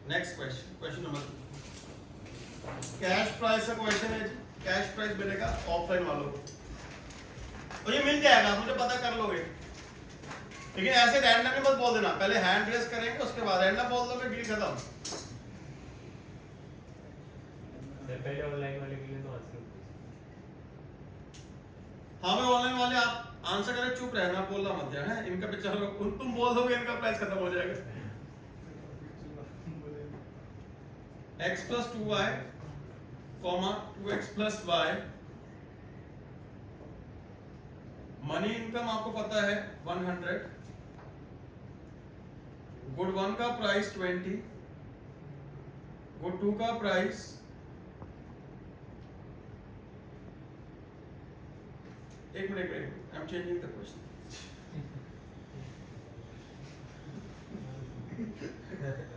Next question number 2 cash price का question है जी। Cash price मिलेगा ऑफलाइन वालों को तो ये मिल जाएगा, मुझे पता कर लोगे, लेकिन ऐसे रैंडमली मत बोल देना, पहले हैंड रेस करेंगे उसके बाद रैंडम बोल दोगे डील खत्म। पहले ऑनलाइन वाले के लिए तो आंसर। हाँ मैं ऑनलाइन वाले आप आंसर करें, चुप रहना, बोलना मत यार है, इनका पिक्चर तुम बोल दोगे इनका प्राइस खत्म हो जाएगा। x plus 2y, 2x plus y, money income आपको पता है 100, गुड 1 का प्राइस 20, गुड 2 का प्राइस एक minute I am changing the question.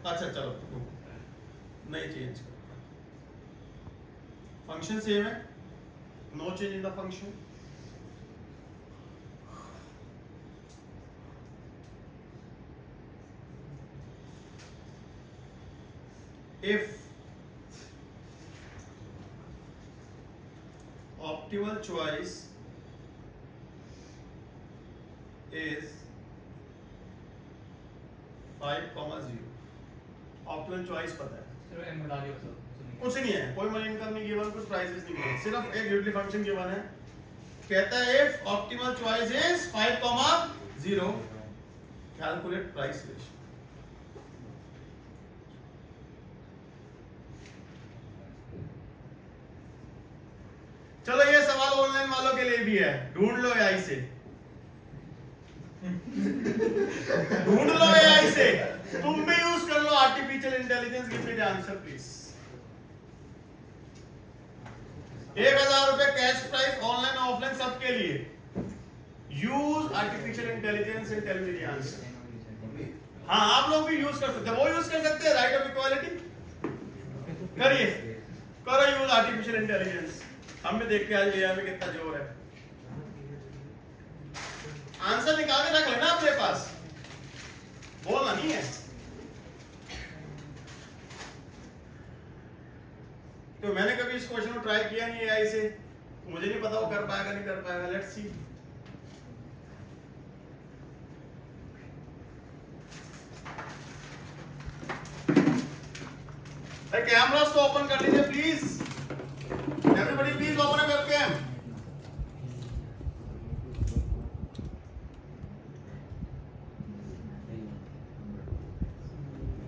अच्छा चलो नहीं चेंज, फंक्शन सेम है, no change in the function. if optimal choice is 5,0, optimal choice पता है, चलो एम बता दियो सर। कुछ नहीं है, कोई मनी इनकम नहीं गिवन, कुछ प्राइसेस नहीं गिवन, सिर्फ एक यूटिलिटी फंक्शन गिवन है, कहता है if optimal choice is 5,0 calculate price ratio। चलो ये सवाल ऑनलाइन वालों के लिए भी है, ढूंढ लो एआई से, ढूंढ लो एआई से, तुम भी यूज कर लो artificial intelligence, give me the answer please. 1,000 रुपए कैश प्राइस ऑनलाइन ऑफलाइन सबके लिए, use artificial intelligence and tell me the answer. हाँ आप लोग भी यूज कर सकते हैं, वो यूज कर सकते हैं, राइट ऑफ इक्वालिटी करिए, करो यूज आर्टिफिशियल इंटेलिजेंस, हम भी देख के आज एआई में कितना जोर है। आंसर निकाल के रख लेना अपने पास, बोलना नहीं है। तो मैंने कभी इस क्वेश्चन को ट्राई किया नहीं एआई से, मुझे नहीं पता वो कर पाएगा नहीं कर पाएगा, लेट्स सी। कैमरास तो ओपन कर लीजिए please, everybody please open up webcam.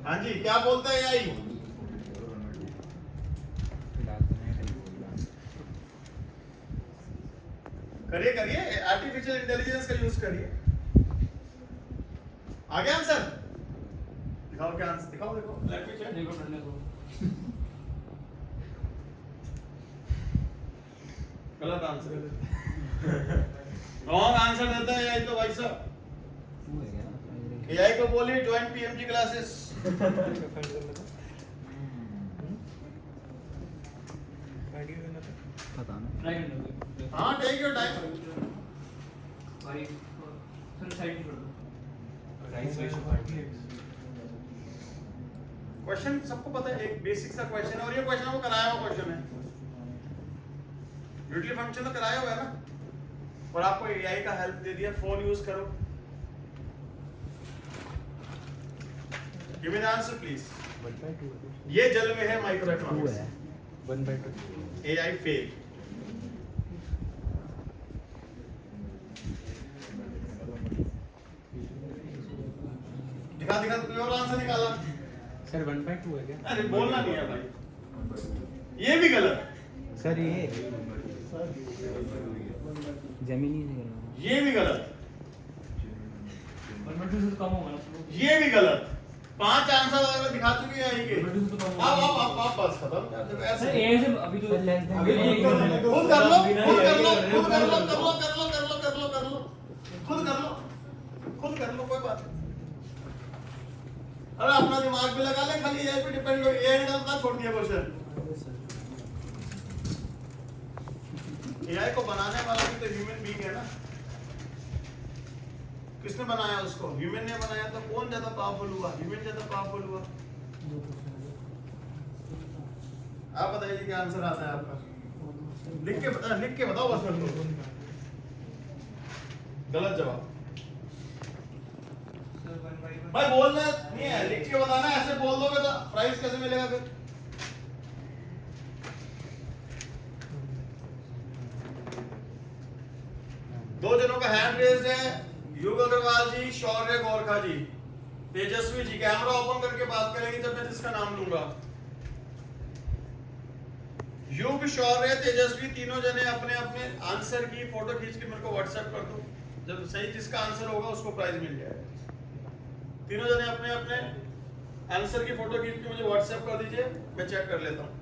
हाँ जी क्या बोलता है एआई? करिए करिए, आर्टिफिशियल इंटेलिजेंस का यूज करिए। आ गया आंसर? दिखाओ क्या आंसर, दिखाओ देखो, लेट मी चेक। देखो पढ़ने को गलत आंसर, रॉन्ग आंसर देता है एआई तो भाई साहब। एआई को बोलिए ज्वाइन पीएमजी क्लासेस। ट्राई करने दो। हाँ टेक योर टाइम। भाई सर साइड में छोड़ दो। राइस रेशियो क्वेश्चन सबको पता है, एक बेसिक सा क्वेश्चन है, और ये क्वेश्चन वो कराया हुआ क्वेश्चन है, यूटिलिटी फंक्शन तो कराया हुआ है ना, और आपको एआई का हेल्प दे दिया, फोन यूज करो। Give me the answer please. ये जल में है माइक्रो इकोनॉमिक्स, 1/2 एआई फेल। दिखा दिखा कोई और आंसर निकाला सर 1/2 है क्या? अरे बोलना नहीं है भाई, ये भी गलत, सर ये जमीनी से करना, ये भी गलत, 1/2 से कम होगा ना, ये भी गलत। 5 आंसर अगर दिखा चुकी है ये, 1/2 से तो कम आप बस खत्म सर ऐसे। ए से अभी तो less than अभी खुद कर लो, खुद कर लो, खुद कर लो, कर लो, कर लो, कर लो, कर लो, कर लो, खुद कर लो, खुद कर लो, कोई बात नहीं। अरे अपना दिमाग भी लगा ले, खाली एआई पे डिपेंड हो, एआई ने तो छोड़ दिया क्वेश्चन। एआई को बनाने वाला भी तो ह्यूमन बीइंग है ना, किसने बनाया उसको? ह्यूमन ने बनाया, तो कौन ज्यादा पावरफुल हुआ? ह्यूमन ज्यादा पावरफुल हुआ। आप बताइए जी क्या आंसर आता है आपका? लिख के बताओ बस मेरे को। गलत जवाब। सर 1/1 भाई बोलना नहीं है, लिख के बताना है। ऐसे बोल दोगे तो प्राइस कैसे मिलेगा फिर? दो जनों का हैंड रेज्ड है, युग अग्रवाल जी, शौर्य गोरखा जी, तेजस्वी जी। कैमरा ओपन करके बात करेंगे जब मैं जिसका नाम लूंगा। युग, शौर्य, तेजस्वी, तीनों जने अपने अपने आंसर की फोटो खींच के मेरे को व्हाट्सएप कर दो। जब सही जिसका आंसर होगा उसको प्राइज मिल जाएगा। तीनों जने अपने अपने आंसर की फोटो खींच के मुझे व्हाट्सएप कर दीजिए, मैं चेक कर लेता हूँ।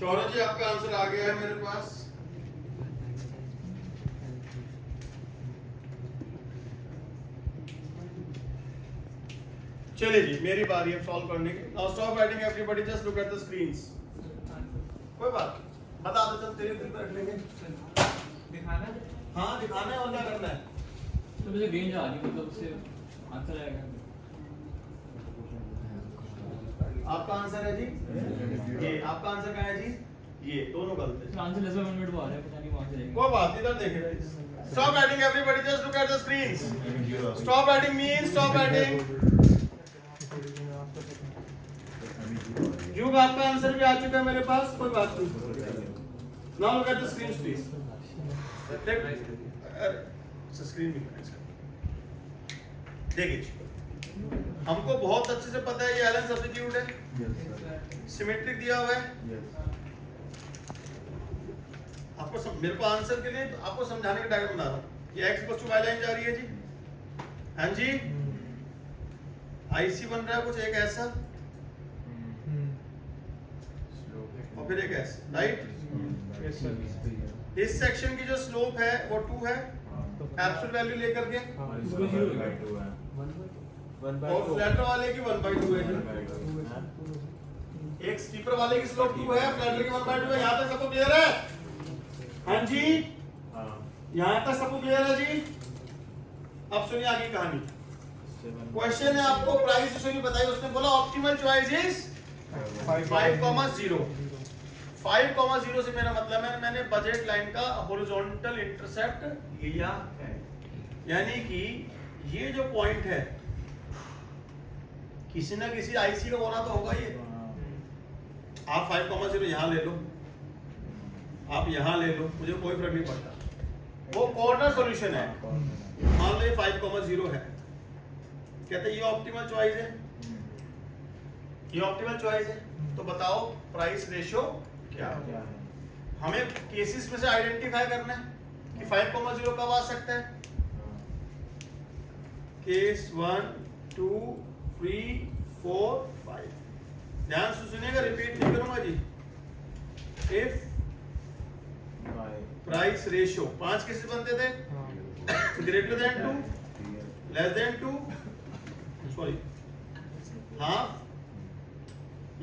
शौर्य जी आपका आंसर आ गया है मेरे पास। चलिए जी मेरी बारी है सॉल्व करने की। Now stop writing everybody, just look at the screens. कोई बात नहीं, बता दो, चल तेरे दिल पर रख लेंगे। दिखाना है? हाँ दिखाना है और क्या करना है? तो मुझे रेंज आ रही मतलब उससे आंसर आएगा। आपका आंसर है जी ये, आपका आंसर क्या है जी? ये दोनों गलत है। आंसर लेस 1 मिनट आ रहा है, पता नहीं वहां से जाएगा। कोई बात इधर देखें। Stop writing everybody, just look at the screens. Stop writing means stop writing. युग आपका आंसर भी आ चुका है मेरे पास, कोई बात नहीं। Now look at the screens please. Screen भी देखिए, हमको बहुत अच्छे से पता है ये एलन सब्स्टिट्यूट है, सिमेट्रिक दिया हुआ है। आपको मेरे को आंसर के लिए आपको समझाने का डायग्राम बना रहा हूँ। ये x = y लाइन जा रही है जी, हाँ जी। IC बन रहा है कुछ एक ऐसा और फिर एक ऐसा, राइट। इस सेक्शन की जो स्लोप है वो 2 है, एब्सोल्यूट वैल्यू लेकर के, और फ्लैटर वाले की 1/2 है। एक स्टीपर वाले की स्लोप 2 है, फ्लैटर की 1/2 है। यहाँ तक सबको क्लियर है? हाँ जी, यहाँ तक सबको क्लियर है जी? अब सुनिए आगे कहानी। क्वेश्चन है आपको प्राइस रेशियो की बताई, उसने बोला ऑप्टिमल चॉइस इज 5,0। 5,0 से मेरा मतलब है मैंने बजट लाइन का हॉरिजॉन्टल इंटरसेप्ट लिया है, यानी कि ये जो पॉइंट है किसी ना किसी आईसी का होना तो होगा। ये आप 5,0 यहाँ ले लो, आप यहाँ ले लो, मुझे कोई फर्क नहीं पड़ता। वो कॉर्नर सॉल्यूशन है। मान लो ये 5,0 है, कहते हैं ये ऑप्टिमल चॉइस है, ये ऑप्टिमल चॉइस है। तो बताओ प्राइस रेशियो क्या है? हमें केसेस में से आइडेंटिफाई करना है कि 5,0 कब आ सकता है। केस 1 2 3 4 5। ध्यान से सुनिएगा, रिपीट नहीं करूंगा जी। इफ प्राइस रेशियो 5 केसेस बनते थे, greater than 2, less than 2, sorry half,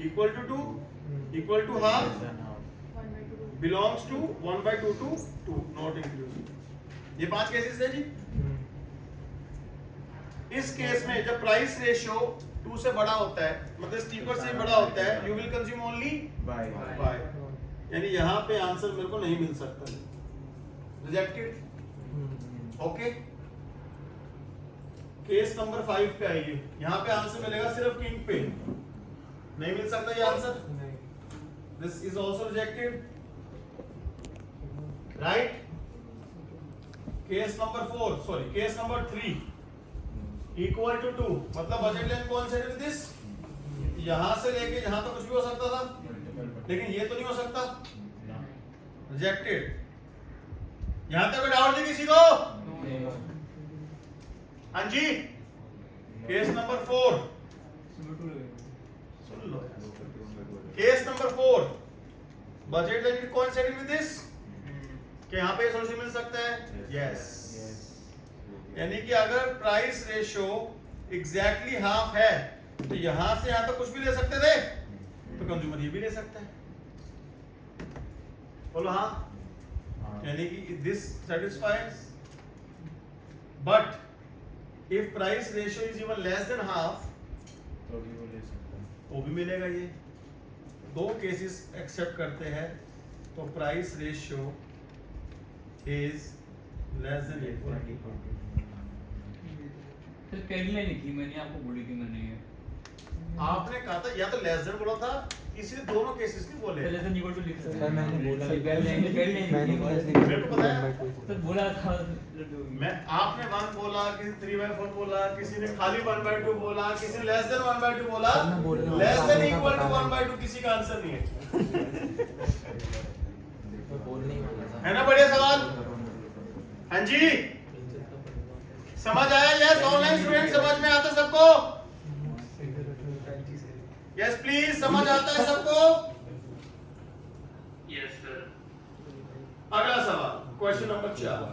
equal to 2, equal to half, belongs to 1/2 to 2, not inclusive. ये 5 केसेस है जी। इस केस में जब प्राइस रेशियो 2 से बड़ा होता है, मतलब स्टीपर से बड़ा होता है, you will consume only by, यानी यहाँ पे आंसर मेरे को नहीं मिल सकता, रिजेक्टेड। ओके, केस नंबर 5 पे आइए। यहाँ पे आंसर मिलेगा सिर्फ किंग पे, नहीं मिल सकता ये answer. This is also rejected, right. Case number 4, sorry case number 3 equal to 2, मतलब बजट लाइन कौन से दिस, यहां से लेके यहां तक कुछ भी हो सकता था, लेकिन ये तो नहीं हो सकता, रिजेक्टेड। यहां तक डाउट नहीं किसी को? हाँ जी। केस नंबर 4 सुन लो, case budget line it coincide with this कि यहाँ पे सॉल्यूशन मिल सकता है यस यानी कि अगर प्राइस रेशियो एग्जैक्टली हाफ है तो यहां से यहां तक कुछ भी ले सकते थे तो कंज्यूमर ये भी ले सकता है बोलो हाँ यानी कि this satisfies but if price ratio is even less than half तो भी वो ले सकता है। वो भी मिलेगा ये दो केसेस एक्सेप्ट करते हैं तो price ratio is less than equal sir पहली लाइन लिखी मैंने आपको बोली थी मैंने ये आपने कहा था या तो लेस देन बोला था इसलिए दोनों केसेस नहीं बोले पहले से निकोल लिख सर मैंने बोला पहली लाइन मैंने लिखी कैसे मेरे को पता है। सर बोला था मैं आपने 1 बोला किसी 3/4 बोला किसी ने खाली 1/2 बोला किसी ने लेस देन 1/2 बोला सर, मैं बोल रहा हूँ, लेस देन आपको इक्वल टू पता नहीं। 1/2 किसी का आंसर नहीं है बोलने ही वाला था है ना बढ़िया सवाल हाँ जी समझ आया यस ऑनलाइन स्टूडेंट समझ में आता सबको यस प्लीज समझ आता है सबको यस सर अगला सवाल क्वेश्चन नंबर 4